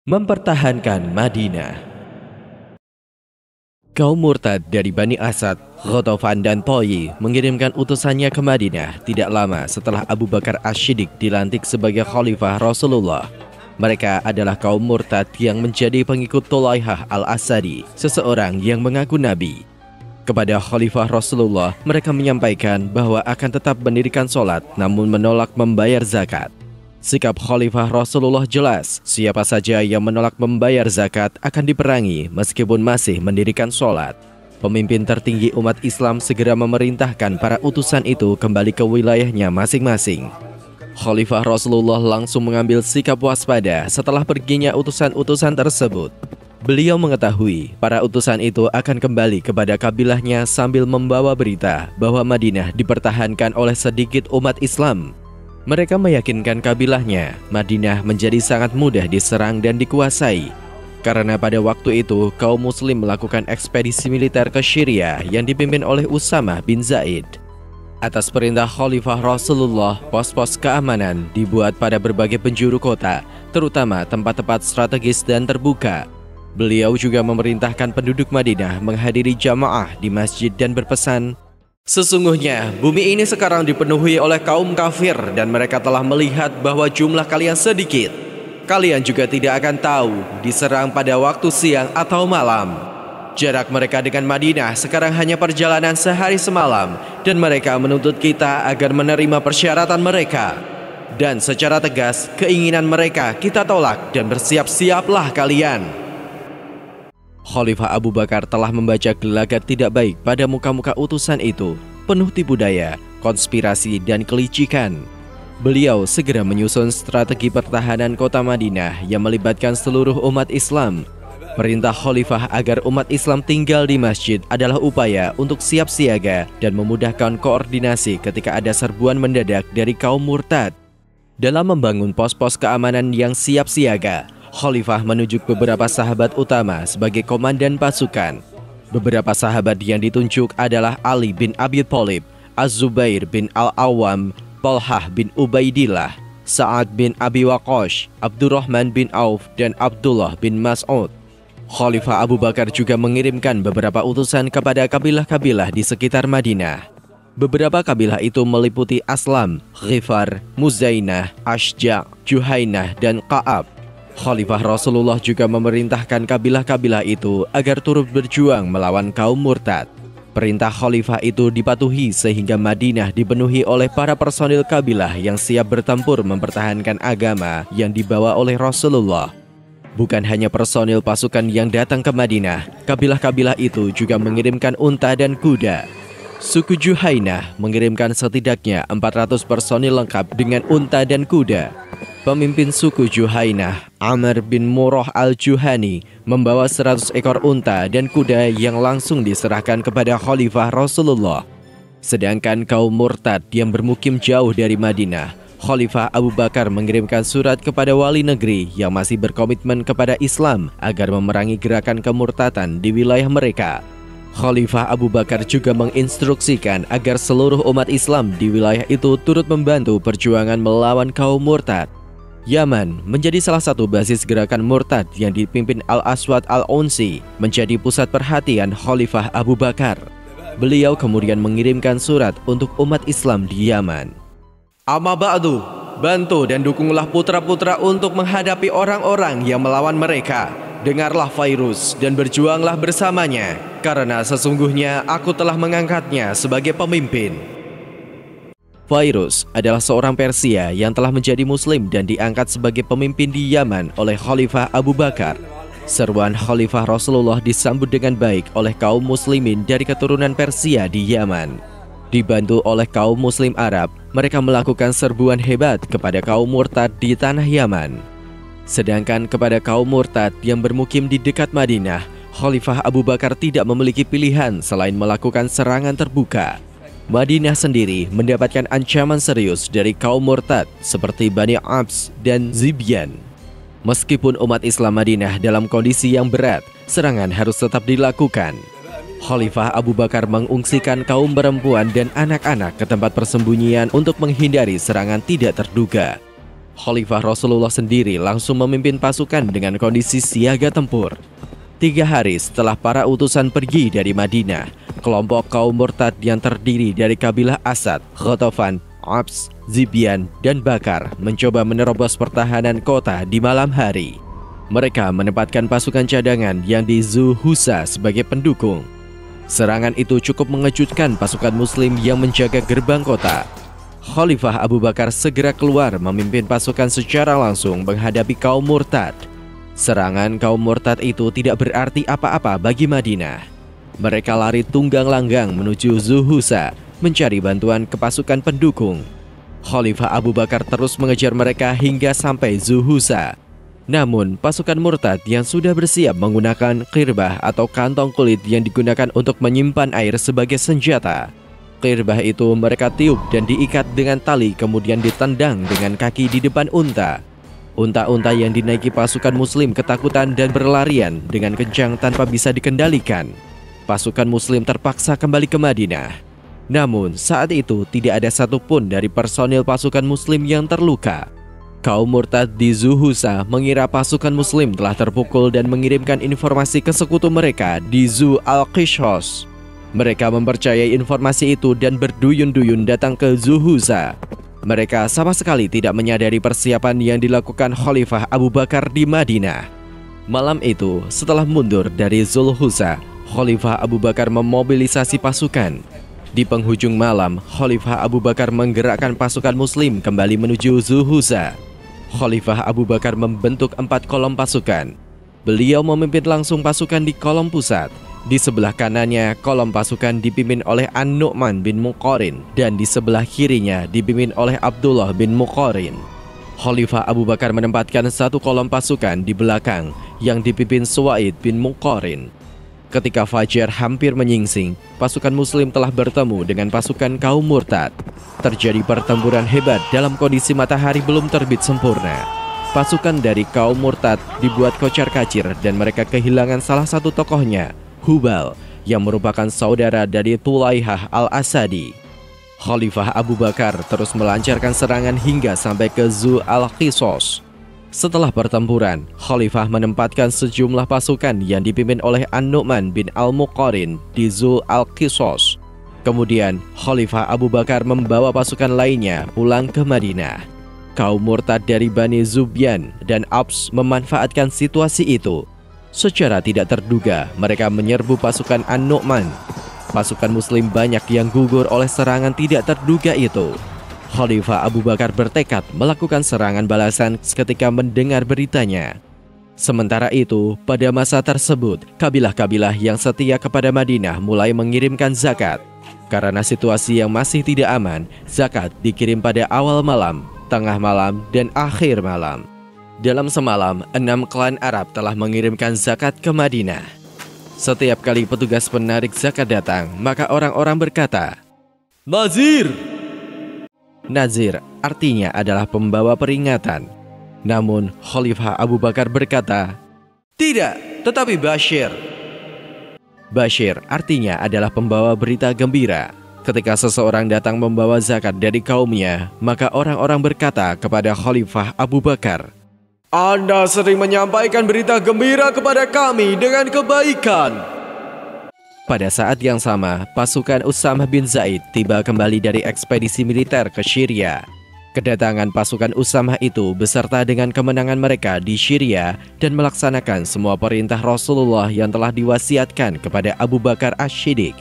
Mempertahankan Madinah. Kaum murtad dari Bani Asad, Ghatafan dan Toyi mengirimkan utusannya ke Madinah tidak lama setelah Abu Bakar Asy-Syiddiq dilantik sebagai khalifah Rasulullah. Mereka adalah kaum murtad yang menjadi pengikut Thulaihah al-Asadi, seseorang yang mengaku nabi. Kepada khalifah Rasulullah, mereka menyampaikan bahwa akan tetap mendirikan sholat namun menolak membayar zakat. Sikap khalifah Rasulullah jelas, siapa saja yang menolak membayar zakat akan diperangi meskipun masih mendirikan sholat. Pemimpin tertinggi umat Islam segera memerintahkan para utusan itu kembali ke wilayahnya masing-masing. Khalifah Rasulullah langsung mengambil sikap waspada setelah perginya utusan-utusan tersebut. Beliau mengetahui para utusan itu akan kembali kepada kabilahnya sambil membawa berita bahwa Madinah dipertahankan oleh sedikit umat Islam. Mereka meyakinkan kabilahnya, Madinah menjadi sangat mudah diserang dan dikuasai. Karena pada waktu itu, kaum muslim melakukan ekspedisi militer ke Syria yang dipimpin oleh Usamah bin Zaid. Atas perintah Khalifah Rasulullah, pos-pos keamanan dibuat pada berbagai penjuru kota, terutama tempat-tempat strategis dan terbuka. Beliau juga memerintahkan penduduk Madinah menghadiri jamaah di masjid dan berpesan, "Sesungguhnya bumi ini sekarang dipenuhi oleh kaum kafir dan mereka telah melihat bahwa jumlah kalian sedikit. Kalian juga tidak akan tahu diserang pada waktu siang atau malam. Jarak mereka dengan Madinah sekarang hanya perjalanan sehari semalam dan mereka menuntut kita agar menerima persyaratan mereka. Dan secara tegas keinginan mereka kita tolak dan bersiap-siaplah kalian." Khalifah Abu Bakar telah membaca gelagat tidak baik pada muka-muka utusan itu, penuh tipu daya, konspirasi, dan kelicikan. Beliau segera menyusun strategi pertahanan kota Madinah yang melibatkan seluruh umat Islam. Perintah Khalifah agar umat Islam tinggal di masjid adalah upaya untuk siap siaga dan memudahkan koordinasi ketika ada serbuan mendadak dari kaum murtad. Dalam membangun pos-pos keamanan yang siap siaga, Khalifah menunjuk beberapa sahabat utama sebagai komandan pasukan. Beberapa sahabat yang ditunjuk adalah Ali bin Abi Thalib, Az-Zubair bin Al-Awwam, Talhah bin Ubaidillah, Sa'ad bin Abi Waqqash, Abdurrahman bin Auf, dan Abdullah bin Mas'ud. Khalifah Abu Bakar juga mengirimkan beberapa utusan kepada kabilah-kabilah di sekitar Madinah. Beberapa kabilah itu meliputi Aslam, Ghifar, Muzainah, Ashja', Juhainah, dan Ka'ab. Khalifah Rasulullah juga memerintahkan kabilah-kabilah itu agar turut berjuang melawan kaum murtad. Perintah khalifah itu dipatuhi sehingga Madinah dipenuhi oleh para personil kabilah yang siap bertempur mempertahankan agama yang dibawa oleh Rasulullah. Bukan hanya personil pasukan yang datang ke Madinah, kabilah-kabilah itu juga mengirimkan unta dan kuda. Suku Juhainah mengirimkan setidaknya 400 personil lengkap dengan unta dan kuda. Pemimpin suku Juhainah, Amr bin Murrah al-Juhani, membawa 100 ekor unta dan kuda yang langsung diserahkan kepada Khalifah Rasulullah. Sedangkan kaum murtad yang bermukim jauh dari Madinah, Khalifah Abu Bakar mengirimkan surat kepada wali negeri yang masih berkomitmen kepada Islam agar memerangi gerakan kemurtatan di wilayah mereka. Khalifah Abu Bakar juga menginstruksikan agar seluruh umat Islam di wilayah itu turut membantu perjuangan melawan kaum murtad. Yaman menjadi salah satu basis gerakan murtad yang dipimpin Al-Aswad Al-Unsi, menjadi pusat perhatian Khalifah Abu Bakar. Beliau kemudian mengirimkan surat untuk umat Islam di Yaman. "Amma ba'du, bantu dan dukunglah putra-putra untuk menghadapi orang-orang yang melawan mereka. Dengarlah Fairuz dan berjuanglah bersamanya, karena sesungguhnya aku telah mengangkatnya sebagai pemimpin." Fairuz adalah seorang Persia yang telah menjadi muslim dan diangkat sebagai pemimpin di Yaman oleh Khalifah Abu Bakar. Seruan Khalifah Rasulullah disambut dengan baik oleh kaum muslimin dari keturunan Persia di Yaman. Dibantu oleh kaum muslim Arab, mereka melakukan serbuan hebat kepada kaum murtad di tanah Yaman. Sedangkan kepada kaum murtad yang bermukim di dekat Madinah, Khalifah Abu Bakar tidak memiliki pilihan selain melakukan serangan terbuka. Madinah sendiri mendapatkan ancaman serius dari kaum murtad seperti Bani Abs dan Zibyan. Meskipun umat Islam Madinah dalam kondisi yang berat, serangan harus tetap dilakukan. Khalifah Abu Bakar mengungsikan kaum perempuan dan anak-anak ke tempat persembunyian untuk menghindari serangan tidak terduga. Khalifah Rasulullah sendiri langsung memimpin pasukan dengan kondisi siaga tempur. 3 hari setelah para utusan pergi dari Madinah, kelompok kaum murtad yang terdiri dari kabilah Asad, Ghatafan, Abs, Zibyan, dan Bakar mencoba menerobos pertahanan kota di malam hari. Mereka menempatkan pasukan cadangan yang di Zuhusa sebagai pendukung. Serangan itu cukup mengejutkan pasukan muslim yang menjaga gerbang kota. Khalifah Abu Bakar segera keluar memimpin pasukan secara langsung menghadapi kaum murtad. Serangan kaum murtad itu tidak berarti apa-apa bagi Madinah. Mereka lari tunggang langgang menuju Zuhusa mencari bantuan ke pasukan pendukung. Khalifah Abu Bakar terus mengejar mereka hingga sampai Zuhusa. Namun pasukan murtad yang sudah bersiap menggunakan qirbah atau kantong kulit yang digunakan untuk menyimpan air sebagai senjata. Qirbah itu mereka tiup dan diikat dengan tali kemudian ditendang dengan kaki di depan unta. Unta-unta yang dinaiki pasukan muslim ketakutan dan berlarian dengan kencang tanpa bisa dikendalikan. Pasukan muslim terpaksa kembali ke Madinah. Namun saat itu tidak ada satupun dari personil pasukan muslim yang terluka. Kaum murtad di Zuhusa mengira pasukan muslim telah terpukul dan mengirimkan informasi ke sekutu mereka di Zu al-Qishos. Mereka mempercayai informasi itu dan berduyun-duyun datang ke Zuhusa. Mereka sama sekali tidak menyadari persiapan yang dilakukan Khalifah Abu Bakar di Madinah. Malam itu, setelah mundur dari Zulhusa, Khalifah Abu Bakar memobilisasi pasukan. Di penghujung malam, Khalifah Abu Bakar menggerakkan pasukan muslim kembali menuju Zuhusa. Khalifah Abu Bakar membentuk 4 kolom pasukan. Beliau memimpin langsung pasukan di kolom pusat. Di sebelah kanannya, kolom pasukan dipimpin oleh An-Nu'man bin Muqarrin dan di sebelah kirinya dipimpin oleh Abdullah bin Muqarrin. Khalifah Abu Bakar menempatkan 1 kolom pasukan di belakang yang dipimpin Suwaid bin Muqarrin. Ketika fajar hampir menyingsing, pasukan muslim telah bertemu dengan pasukan kaum murtad. Terjadi pertempuran hebat dalam kondisi matahari belum terbit sempurna. Pasukan dari kaum murtad dibuat kocar-kacir dan mereka kehilangan salah satu tokohnya, Hubal, yang merupakan saudara dari Tulaihah al-Asadi. Khalifah Abu Bakar terus melancarkan serangan hingga sampai ke Zu al-Qishos. Setelah pertempuran, Khalifah menempatkan sejumlah pasukan yang dipimpin oleh An-Nu'man bin al-Muqarrin di Zu al-Qishos. Kemudian, Khalifah Abu Bakar membawa pasukan lainnya pulang ke Madinah. Kaum murtad dari Bani Zubyan dan Abs memanfaatkan situasi itu. Secara tidak terduga, mereka menyerbu pasukan An-Nu'man. Pasukan muslim banyak yang gugur oleh serangan tidak terduga itu. Khalifah Abu Bakar bertekad melakukan serangan balasan ketika mendengar beritanya. Sementara itu, pada masa tersebut, kabilah-kabilah yang setia kepada Madinah mulai mengirimkan zakat. Karena situasi yang masih tidak aman, zakat dikirim pada awal malam, tengah malam, dan akhir malam. Dalam semalam, 6 klan Arab telah mengirimkan zakat ke Madinah. Setiap kali petugas penarik zakat datang, maka orang-orang berkata, "Nazir!" Nazir artinya adalah pembawa peringatan. Namun Khalifah Abu Bakar berkata, "Tidak, tetapi Bashir." Bashir artinya adalah pembawa berita gembira. Ketika seseorang datang membawa zakat dari kaumnya, maka orang-orang berkata kepada Khalifah Abu Bakar, "Anda sering menyampaikan berita gembira kepada kami dengan kebaikan." Pada saat yang sama, pasukan Usamah bin Zaid tiba kembali dari ekspedisi militer ke Syria. Kedatangan pasukan Usamah itu beserta dengan kemenangan mereka di Syria dan melaksanakan semua perintah Rasulullah yang telah diwasiatkan kepada Abu Bakar Asy-Syiddiq.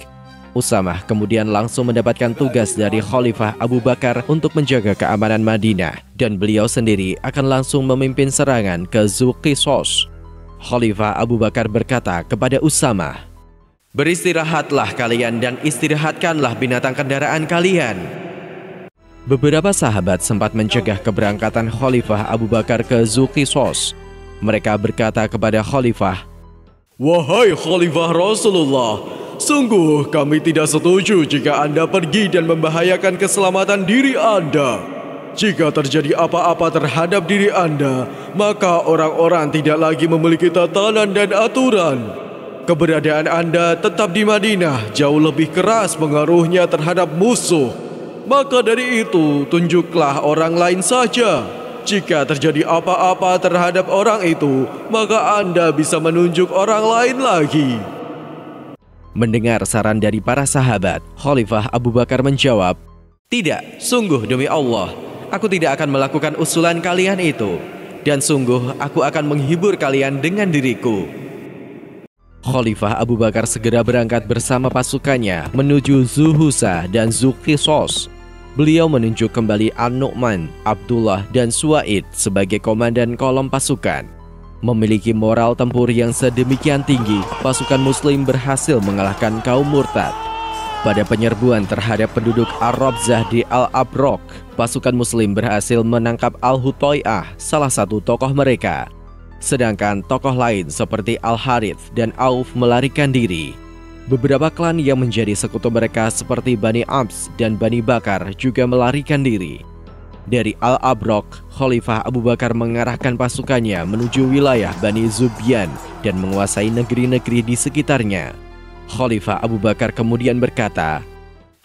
Usamah kemudian langsung mendapatkan tugas dari Khalifah Abu Bakar untuk menjaga keamanan Madinah dan beliau sendiri akan langsung memimpin serangan ke Zu Qishos. Khalifah Abu Bakar berkata kepada Usamah, "Beristirahatlah kalian dan istirahatkanlah binatang kendaraan kalian." Beberapa sahabat sempat mencegah keberangkatan Khalifah Abu Bakar ke Zu Qishos. Mereka berkata kepada Khalifah, "Wahai Khalifah Rasulullah, sungguh kami tidak setuju jika Anda pergi dan membahayakan keselamatan diri Anda. Jika terjadi apa-apa terhadap diri Anda, maka orang-orang tidak lagi memiliki tatanan dan aturan. Keberadaan Anda tetap di Madinah jauh lebih keras pengaruhnya terhadap musuh. Maka dari itu, tunjuklah orang lain saja. jika terjadi apa-apa terhadap orang itu, maka Anda bisa menunjuk orang lain lagi. Mendengar saran dari para sahabat, Khalifah Abu Bakar menjawab, "Tidak, sungguh demi Allah, aku tidak akan melakukan usulan kalian itu. Dan sungguh aku akan menghibur kalian dengan diriku." Khalifah Abu Bakar segera berangkat bersama pasukannya menuju Zuhusa dan Zuqisos. Beliau menunjuk kembali An-Nu'man, Abdullah, dan Suwaid sebagai komandan kolom pasukan. Memiliki moral tempur yang sedemikian tinggi, pasukan Muslim berhasil mengalahkan kaum murtad. Pada penyerbuan terhadap penduduk Ar-Rabzah di Al-Abrok, pasukan Muslim berhasil menangkap Al-Hutoy'ah, salah satu tokoh mereka. Sedangkan tokoh lain seperti Al-Harith dan Auf melarikan diri. Beberapa klan yang menjadi sekutu mereka seperti Bani Abs dan Bani Bakar juga melarikan diri. Dari Al-Abrok, Khalifah Abu Bakar mengarahkan pasukannya menuju wilayah Bani Zubyan dan menguasai negeri-negeri di sekitarnya. Khalifah Abu Bakar kemudian berkata,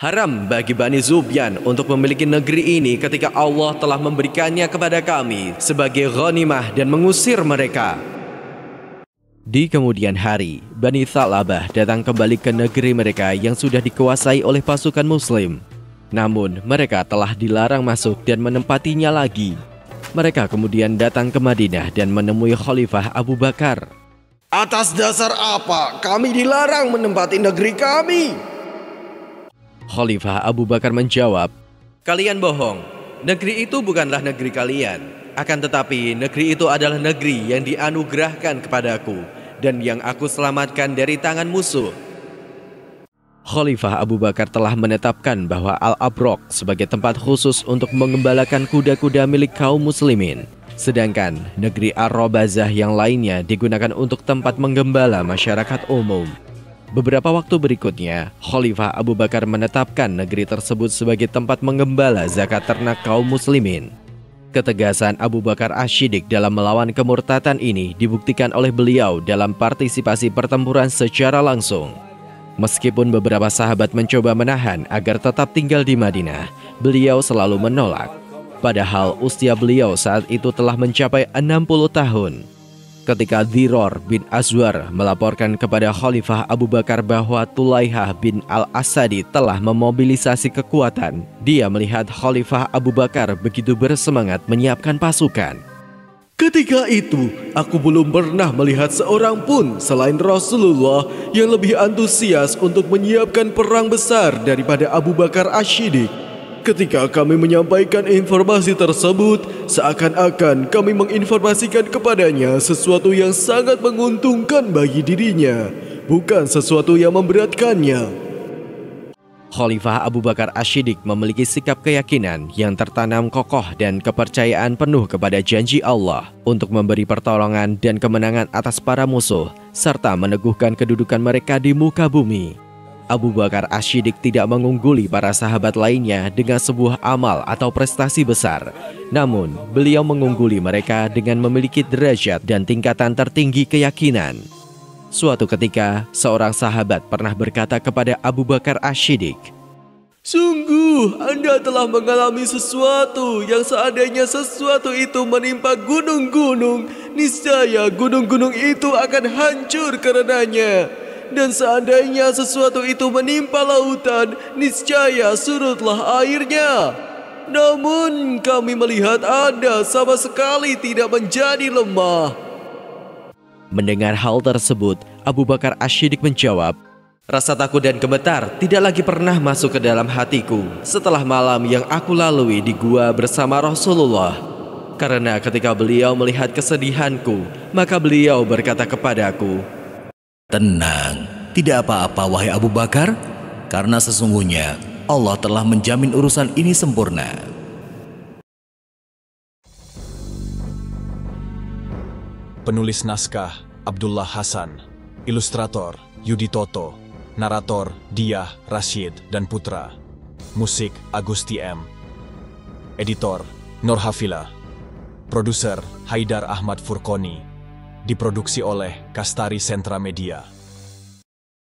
"Haram bagi Bani Zubyan untuk memiliki negeri ini ketika Allah telah memberikannya kepada kami sebagai ghanimah dan mengusir mereka." Di kemudian hari, Bani Tha'labah datang kembali ke negeri mereka yang sudah dikuasai oleh pasukan Muslim. Namun, mereka telah dilarang masuk dan menempatinya lagi. Mereka kemudian datang ke Madinah dan menemui Khalifah Abu Bakar. "Atas dasar apa kami dilarang menempati negeri kami?" Khalifah Abu Bakar menjawab, "Kalian bohong. Negeri itu bukanlah negeri kalian. Akan tetapi negeri itu adalah negeri yang dianugerahkan kepadaku dan yang aku selamatkan dari tangan musuh." Khalifah Abu Bakar telah menetapkan bahwa Al-Abrok sebagai tempat khusus untuk mengembalakan kuda-kuda milik kaum muslimin. Sedangkan negeri Ar-Rabazah yang lainnya digunakan untuk tempat menggembala masyarakat umum. Beberapa waktu berikutnya, Khalifah Abu Bakar menetapkan negeri tersebut sebagai tempat menggembala zakat ternak kaum muslimin. Ketegasan Abu Bakar Asy-Syiddiq dalam melawan kemurtadan ini dibuktikan oleh beliau dalam partisipasi pertempuran secara langsung. Meskipun beberapa sahabat mencoba menahan agar tetap tinggal di Madinah, beliau selalu menolak. Padahal usia beliau saat itu telah mencapai 60 tahun. Ketika Dhiror bin Azwar melaporkan kepada Khalifah Abu Bakar bahwa Tulaihah bin Al-Asadi telah memobilisasi kekuatan, dia melihat Khalifah Abu Bakar begitu bersemangat menyiapkan pasukan. "Ketika itu, aku belum pernah melihat seorang pun selain Rasulullah yang lebih antusias untuk menyiapkan perang besar daripada Abu Bakar Asy-Syiddiq. Ketika kami menyampaikan informasi tersebut, seakan-akan kami menginformasikan kepadanya sesuatu yang sangat menguntungkan bagi dirinya, bukan sesuatu yang memberatkannya." Khalifah Abu Bakar Asy-Syiddiq memiliki sikap keyakinan yang tertanam kokoh dan kepercayaan penuh kepada janji Allah untuk memberi pertolongan dan kemenangan atas para musuh, serta meneguhkan kedudukan mereka di muka bumi. Abu Bakar Asy-Syiddiq tidak mengungguli para sahabat lainnya dengan sebuah amal atau prestasi besar. Namun, beliau mengungguli mereka dengan memiliki derajat dan tingkatan tertinggi keyakinan. Suatu ketika, seorang sahabat pernah berkata kepada Abu Bakar Asy-Syiddiq, "Sungguh Anda telah mengalami sesuatu yang seandainya sesuatu itu menimpa gunung-gunung, niscaya gunung-gunung itu akan hancur karenanya. Dan seandainya sesuatu itu menimpa lautan, niscaya surutlah airnya. Namun kami melihat Anda sama sekali tidak menjadi lemah." Mendengar hal tersebut, Abu Bakar Asy-Syiddiq menjawab, "Rasa takut dan gemetar tidak lagi pernah masuk ke dalam hatiku setelah malam yang aku lalui di gua bersama Rasulullah. Karena ketika beliau melihat kesedihanku, maka beliau berkata kepadaku, 'Tenang, tidak apa-apa wahai Abu Bakar, karena sesungguhnya Allah telah menjamin urusan ini sempurna.'" Penulis naskah Abdullah Hasan, ilustrator Yudi Toto, narator Diah, Rashid, dan Putra, musik Agusti M, editor Nur Hafila, produser Haidar Ahmad Furqoni, diproduksi oleh Kastari Sentra Media.